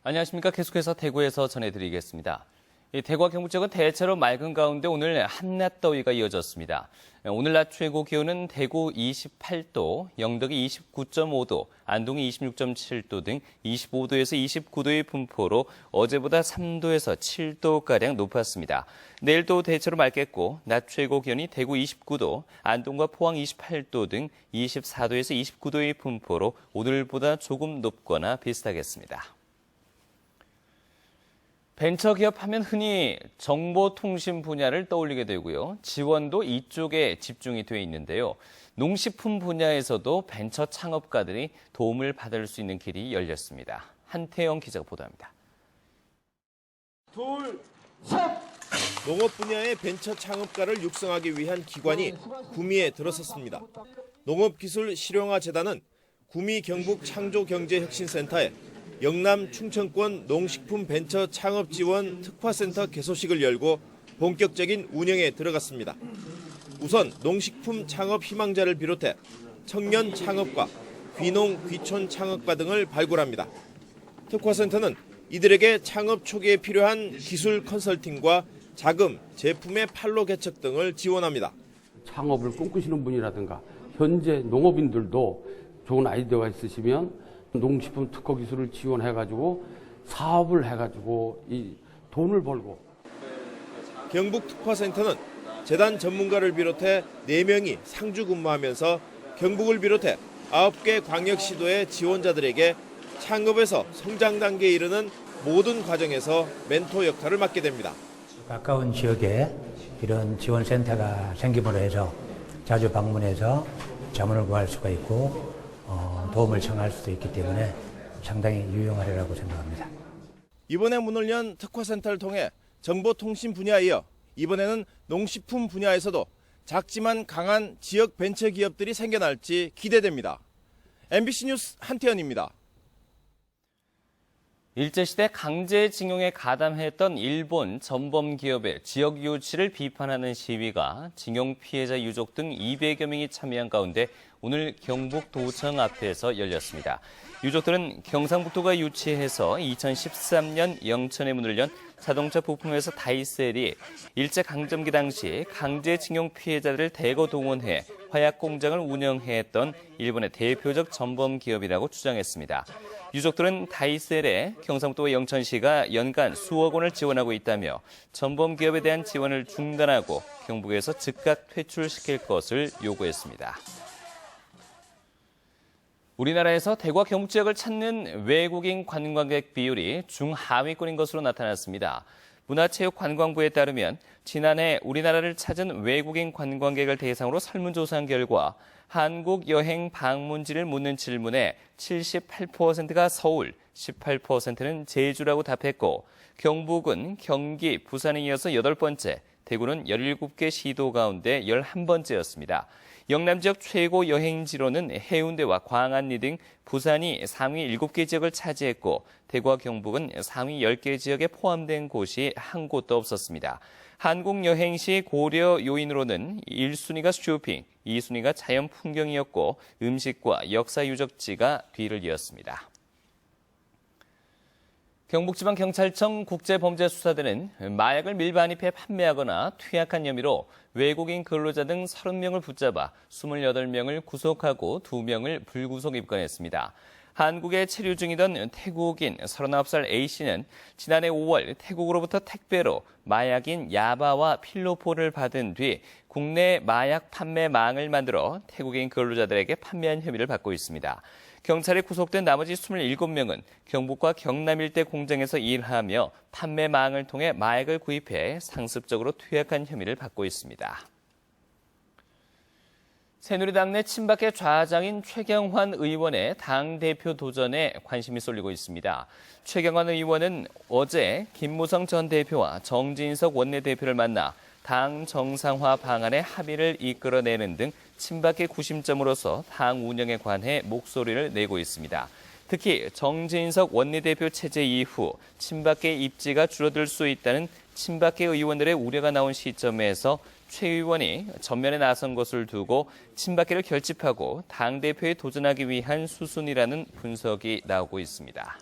안녕하십니까. 계속해서 대구에서 전해드리겠습니다. 대구와 경북 지역은 대체로 맑은 가운데 오늘 한낮 더위가 이어졌습니다. 오늘 낮 최고 기온은 대구 28도, 영덕이 29.5도, 안동이 26.7도 등 25도에서 29도의 분포로 어제보다 3도에서 7도가량 높았습니다. 내일도 대체로 맑겠고 낮 최고 기온이 대구 29도, 안동과 포항 28도 등 24도에서 29도의 분포로 오늘보다 조금 높거나 비슷하겠습니다. 벤처기업 하면 흔히 정보통신 분야를 떠올리게 되고요. 지원도 이쪽에 집중이 되어 있는데요. 농식품 분야에서도 벤처 창업가들이 도움을 받을 수 있는 길이 열렸습니다. 한태영 기자가 보도합니다. 농업 분야의 벤처 창업가를 육성하기 위한 기관이 구미에 들어섰습니다. 농업기술실용화재단은 구미 경북 창조경제혁신센터에 영남 충청권 농식품 벤처 창업 지원 특화센터 개소식을 열고 본격적인 운영에 들어갔습니다. 우선 농식품 창업 희망자를 비롯해 청년 창업가, 귀농, 귀촌 창업가 등을 발굴합니다. 특화센터는 이들에게 창업 초기에 필요한 기술 컨설팅과 자금, 제품의 판로 개척 등을 지원합니다. 창업을 꿈꾸시는 분이라든가 현재 농업인들도 좋은 아이디어가 있으시면 농식품 특허 기술을 지원해가지고 사업을 해가지고 이 돈을 벌고. 경북 특화센터는 재단 전문가를 비롯해 4명이 상주 근무하면서 경북을 비롯해 9개 광역시도의 지원자들에게 창업에서 성장 단계에 이르는 모든 과정에서 멘토 역할을 맡게 됩니다. 가까운 지역에 이런 지원센터가 생김으로 해서 자주 방문해서 자문을 구할 수가 있고 도움을 청할 수도 있기 때문에 상당히 유용하리라고 생각합니다. 이번에 문을 연 특화센터를 통해 정보통신 분야에 이어 이번에는 농식품 분야에서도 작지만 강한 지역 벤처기업들이 생겨날지 기대됩니다. MBC 뉴스 한태현입니다. 일제시대 강제징용에 가담했던 일본 전범기업의 지역 유치를 비판하는 시위가 징용 피해자 유족 등 200여 명이 참여한 가운데 오늘 경북 도청 앞에서 열렸습니다. 유족들은 경상북도가 유치해서 2013년 영천에 문을 연 자동차 부품회사 다이셀이 일제강점기 당시 강제징용 피해자들을 대거 동원해 화약 공장을 운영했던 일본의 대표적 전범기업이라고 주장했습니다. 유족들은 다이셀에 경상북도와 영천시가 연간 수억 원을 지원하고 있다며 전범기업에 대한 지원을 중단하고 경북에서 즉각 퇴출시킬 것을 요구했습니다. 우리나라에서 대구와 경북 지역을 찾는 외국인 관광객 비율이 중하위권인 것으로 나타났습니다. 문화체육관광부에 따르면 지난해 우리나라를 찾은 외국인 관광객을 대상으로 설문조사한 결과 한국 여행 방문지를 묻는 질문에 78%가 서울, 18%는 제주라고 답했고 경북은 경기, 부산에 이어서 8번째, 대구는 17개 시도 가운데 11번째였습니다. 영남 지역 최고 여행지로는 해운대와 광안리 등 부산이 상위 7개 지역을 차지했고 대구와 경북은 상위 10개 지역에 포함된 곳이 한 곳도 없었습니다. 한국 여행 시 고려 요인으로는 1순위가 쇼핑, 2순위가 자연 풍경이었고 음식과 역사 유적지가 뒤를 이었습니다. 경북지방경찰청 국제범죄수사대는 마약을 밀반입해 판매하거나 투약한 혐의로 외국인 근로자 등 30명을 붙잡아 28명을 구속하고 2명을 불구속 입건했습니다. 한국에 체류 중이던 태국인 39살 A씨는 지난해 5월 태국으로부터 택배로 마약인 야바와 필로포를 받은 뒤 국내 마약 판매망을 만들어 태국인 근로자들에게 판매한 혐의를 받고 있습니다. 경찰에 구속된 나머지 27명은 경북과 경남 일대 공장에서 일하며 판매망을 통해 마약을 구입해 상습적으로 투약한 혐의를 받고 있습니다. 새누리당 내 친박계 좌장인 최경환 의원의 당대표 도전에 관심이 쏠리고 있습니다. 최경환 의원은 어제 김무성 전 대표와 정진석 원내대표를 만나 당 정상화 방안의 합의를 이끌어내는 등 친박계 구심점으로서 당 운영에 관해 목소리를 내고 있습니다. 특히 정진석 원내대표 체제 이후 친박계 입지가 줄어들 수 있다는 친박계 의원들의 우려가 나온 시점에서 최 의원이 전면에 나선 것을 두고 친박계를 결집하고 당대표에 도전하기 위한 수순이라는 분석이 나오고 있습니다.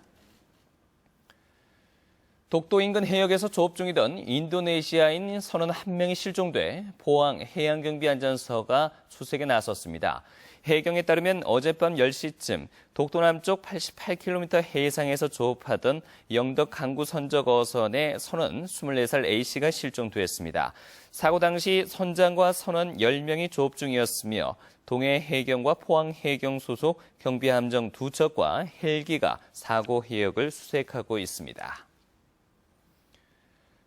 독도 인근 해역에서 조업 중이던 인도네시아인 선원 1명이 실종돼 포항 해양경비안전서가 수색에 나섰습니다. 해경에 따르면 어젯밤 10시쯤 독도 남쪽 88km 해상에서 조업하던 영덕 강구 선적 어선의 선원 24살 A씨가 실종됐습니다. 사고 당시 선장과 선원 10명이 조업 중이었으며 동해 해경과 포항 해경 소속 경비함정 2척과 헬기가 사고 해역을 수색하고 있습니다.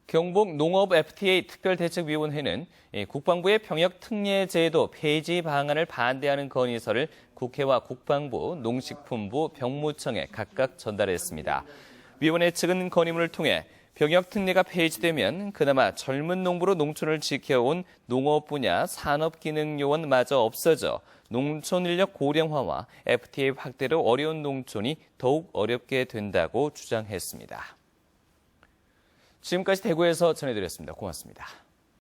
경북 농업 FTA 특별대책위원회는 국방부의 병역 특례 제도 폐지 방안을 반대하는 건의서를 국회와 국방부, 농식품부, 병무청에 각각 전달했습니다. 위원회 측은 건의문을 통해 병역 특례가 폐지되면 그나마 젊은 농부로 농촌을 지켜온 농업 분야 산업기능요원마저 없어져 농촌 인력 고령화와 FTA 확대로 어려운 농촌이 더욱 어렵게 된다고 주장했습니다. 지금까지 대구에서 전해드렸습니다. 고맙습니다.